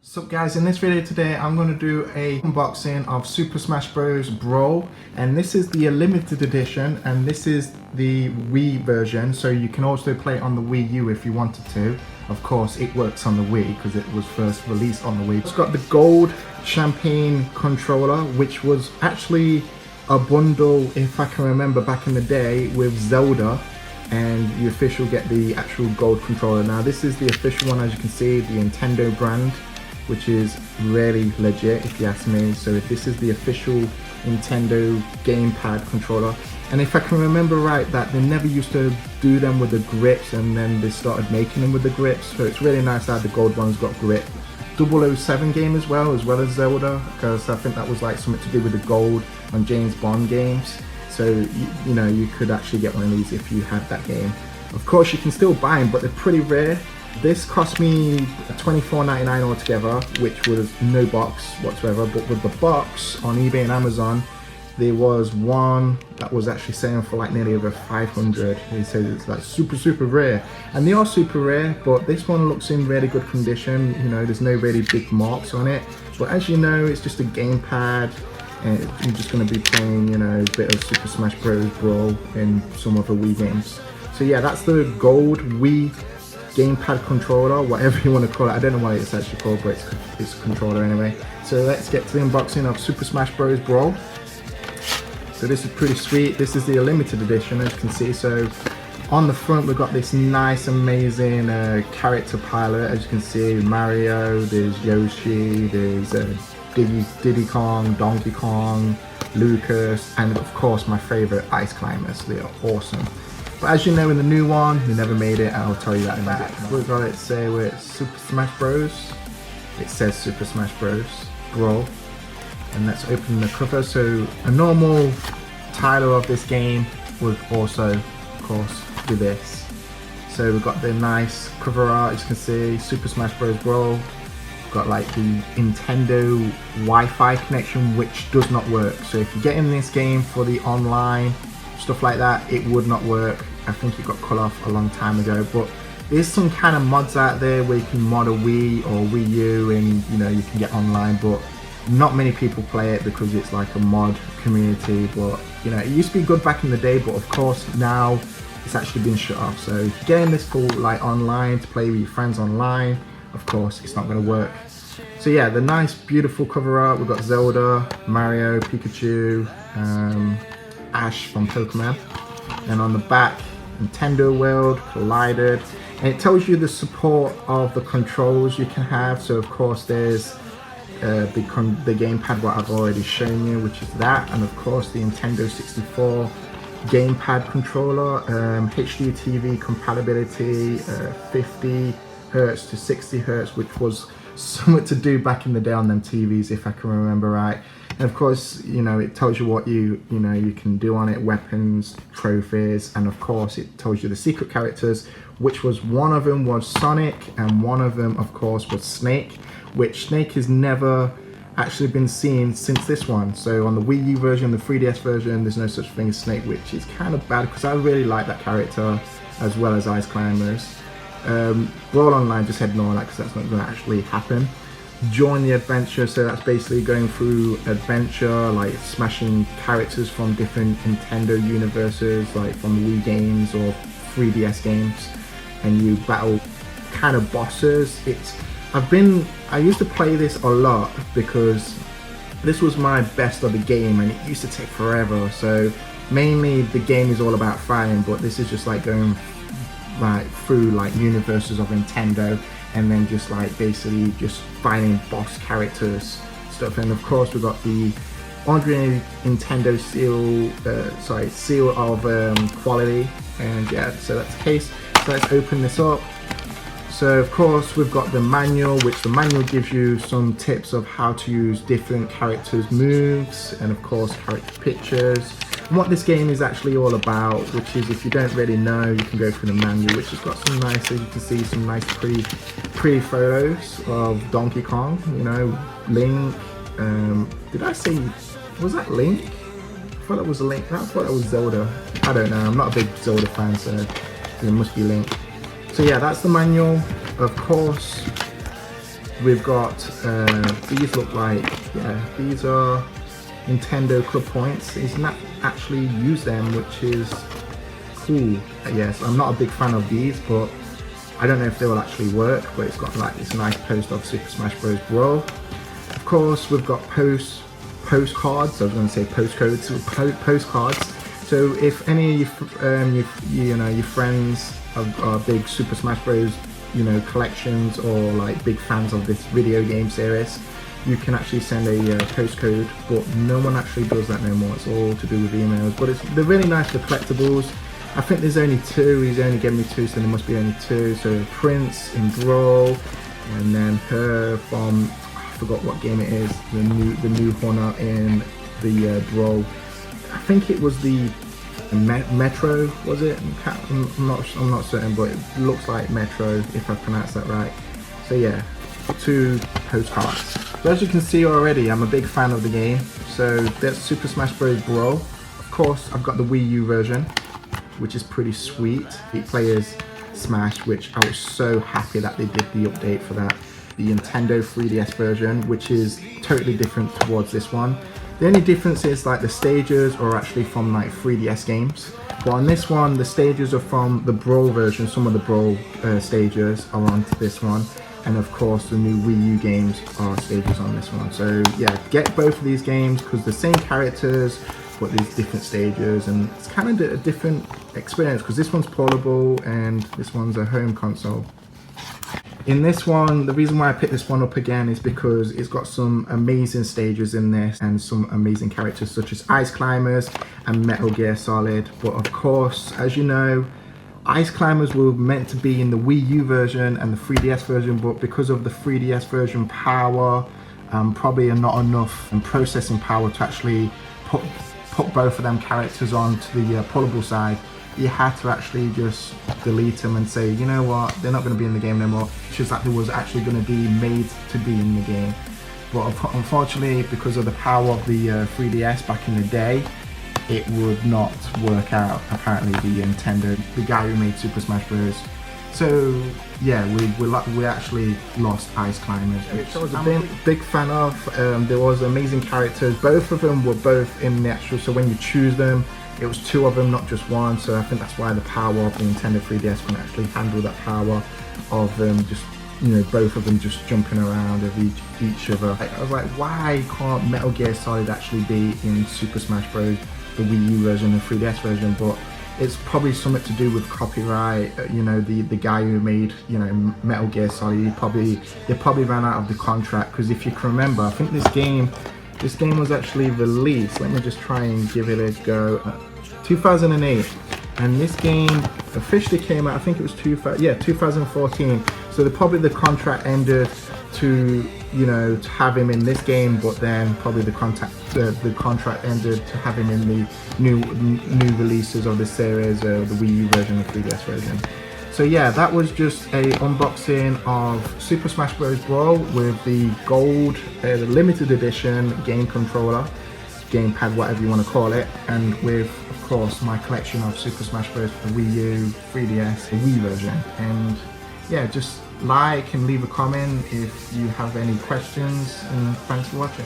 So guys, in this video today I'm going to do a unboxing of Super Smash Bros Brawl, and this is the limited edition and this is the Wii version, so you can also play it on the Wii U if you wanted to. Of course it works on the Wii because it was first released on the Wii. It's got the gold champagne controller, which was actually a bundle, if I can remember back in the day, with Zelda, and you officially get the actual gold controller. Now this is the official one, as you can see, the Nintendo brand, which is really legit if you ask me. So this is the official Nintendo Gamepad controller. And if I can remember right, that they never used to do them with the grips, and then they started making them with the grips. So it's really nice that the gold one's got grip. 007 game as well as Zelda, because I think that was like something to do with the gold on James Bond games. So you know, you could actually get one of these if you had that game. Of course you can still buy them, but they're pretty rare. This cost me $24.99 altogether, which was no box whatsoever, but with the box on eBay and Amazon, there was one that was actually selling for like nearly over 500. They said it's like super rare, and they are super rare, but this one looks in really good condition. You know, there's no really big marks on it, but as you know, it's just a gamepad, and you're just going to be playing, you know, a bit of Super Smash Bros Brawl in some other Wii games. So yeah, that's the gold Wii Gamepad controller, whatever you want to call it. I don't know what it's actually called, but it's a controller anyway. So let's get to the unboxing of Super Smash Bros Brawl. So this is pretty sweet. This is the limited edition, as you can see. So on the front we've got this nice amazing character pilot, as you can see. Mario, there's Yoshi, there's Diddy Kong, Donkey Kong, Lucas, and of course my favorite, Ice Climbers. They are awesome. But as you know, in the new one, they never made it, and I'll tell you that in a bit. We've got it say with Super Smash Bros. It says Super Smash Bros Brawl. And let's open the cover. So a normal title of this game would also, of course, do this. So we've got the nice cover art, as you can see, Super Smash Bros Brawl. We've got like the Nintendo Wi-Fi connection, which does not work. So if you get in this game for the online stuff like that, it would not work. I think it got cut off a long time ago, but there's some kind of mods out there where you can mod a Wii or Wii U, and you know, you can get online, but not many people play it because it's like a mod community. But you know, it used to be good back in the day, but of course now it's actually been shut off. So if you're getting this for like online to play with your friends online, of course it's not going to work. So yeah, the nice beautiful cover art, we've got Zelda, Mario, Pikachu, Ash from Pokemon, and on the back, Nintendo World collided, and it tells you the support of the controls you can have. So of course there's the gamepad, what I've already shown you, which is that, and of course the Nintendo 64 gamepad controller, HD TV compatibility, 50 Hertz to 60 Hertz, which was something to do back in the day on them TVs, if I can remember right. And of course, you know, it tells you what you can do on it, weapons, trophies, and of course it tells you the secret characters, which was, one of them was Sonic, and one of them of course was Snake, which Snake has never actually been seen since this one. So on the Wii U version, the 3DS version, there's no such thing as Snake, which is kind of bad because I really like that character, as well as Ice Climbers. Brawl Online, just ignore that because that's not going to actually happen. Join the adventure, so that's basically going through adventure, like smashing characters from different Nintendo universes, like from Wii games or 3DS games, and you battle kind of bosses. I used to play this a lot because this was my best of the game, and it used to take forever. So mainly the game is all about fighting, but this is just like going like through like universes of Nintendo, and then just like basically just finding boss characters stuff. And of course we've got the ordinary Nintendo seal of quality, and yeah, so that's the case. So let's open this up. So of course we've got the manual, which the manual gives you some tips of how to use different characters' moves, and of course character pictures, and what this game is actually all about, which is, if you don't really know, you can go through the manual, which has got some nice, as you can see, some nice pretty photos of Donkey Kong, you know, Link, did I say, was that Link? I thought that was Link, I thought that was Zelda. I don't know, I'm not a big Zelda fan, so it must be Link. So yeah, that's the manual. Of course, we've got, these look like, yeah, these are Nintendo Club Points. He's not actually used them, which is cool. Yes, I'm not a big fan of these, but I don't know if they will actually work, but it's got like this nice post of Super Smash Bros Brawl. Of course, we've got postcards. I was going to say postcodes, postcards. So if any of your friends are big Super Smash Bros collections, or like big fans of this video game series, you can actually send a postcode, but no one actually does that no more. It's all to do with emails, but they're really nice for collectibles. I think there's only two. He's only given me two, so there must be only two. So Prince in Brawl, and then her from, I forgot what game it is, the new Honor in the Brawl. I think it was the Metro, was it? I'm not certain, but it looks like Metro, if I pronounced that right. So yeah, two postcards. So as you can see already, I'm a big fan of the game. So that's Super Smash Bros Brawl. Of course, I've got the Wii U version, which is pretty sweet. It plays Smash, which I was so happy that they did the update for that. The Nintendo 3DS version, which is totally different towards this one. The only difference is like the stages are actually from like 3DS games. But on this one, the stages are from the Brawl version. Some of the Brawl stages are on this one. And of course, the new Wii U games are stages on this one. So yeah, get both of these games because the same characters, but there's different stages, and it's kind of a different experience because this one's portable and this one's a home console. In this one, the reason why I picked this one up again is because it's got some amazing stages in this and some amazing characters such as Ice Climbers and Metal Gear Solid. But of course, as you know, Ice Climbers were meant to be in the Wii U version and the 3DS version, but because of the 3DS version power, probably not enough processing power to actually put both of them characters onto the portable side. You had to actually just delete them and say, you know what, they're not going to be in the game no more. It's just that they was actually going to be made to be in the game. But unfortunately, because of the power of the 3DS back in the day, it would not work out. Apparently, the Nintendo, the guy who made Super Smash Bros. So yeah, we actually lost Ice Climbers, which I was a big fan of. There was amazing characters. Both of them were both in the actual, so when you choose them, it was two of them, not just one. So I think that's why the power of the Nintendo 3DS can actually handle that power of them just, both of them just jumping around of each other. I was like, why can't Metal Gear Solid actually be in Super Smash Bros, the Wii U version and 3DS version? But it's probably something to do with copyright. The guy who made Metal Gear Solid, they probably ran out of the contract, because if you can remember, I think this game was actually released. Let me just try and give it a go. 2008, and this game officially came out, I think it was 2014. So the contract ended to to have him in this game, but then probably the contract ended to have him in the new releases of the series, the Wii U version, the 3DS version. So yeah, that was just a unboxing of Super Smash Bros Brawl with the gold limited edition game controller, gamepad, whatever you want to call it, and with, of course, my collection of Super Smash Bros for the Wii U, 3DS, the Wii version. And yeah, just like and leave a comment if you have any questions, and thanks for watching.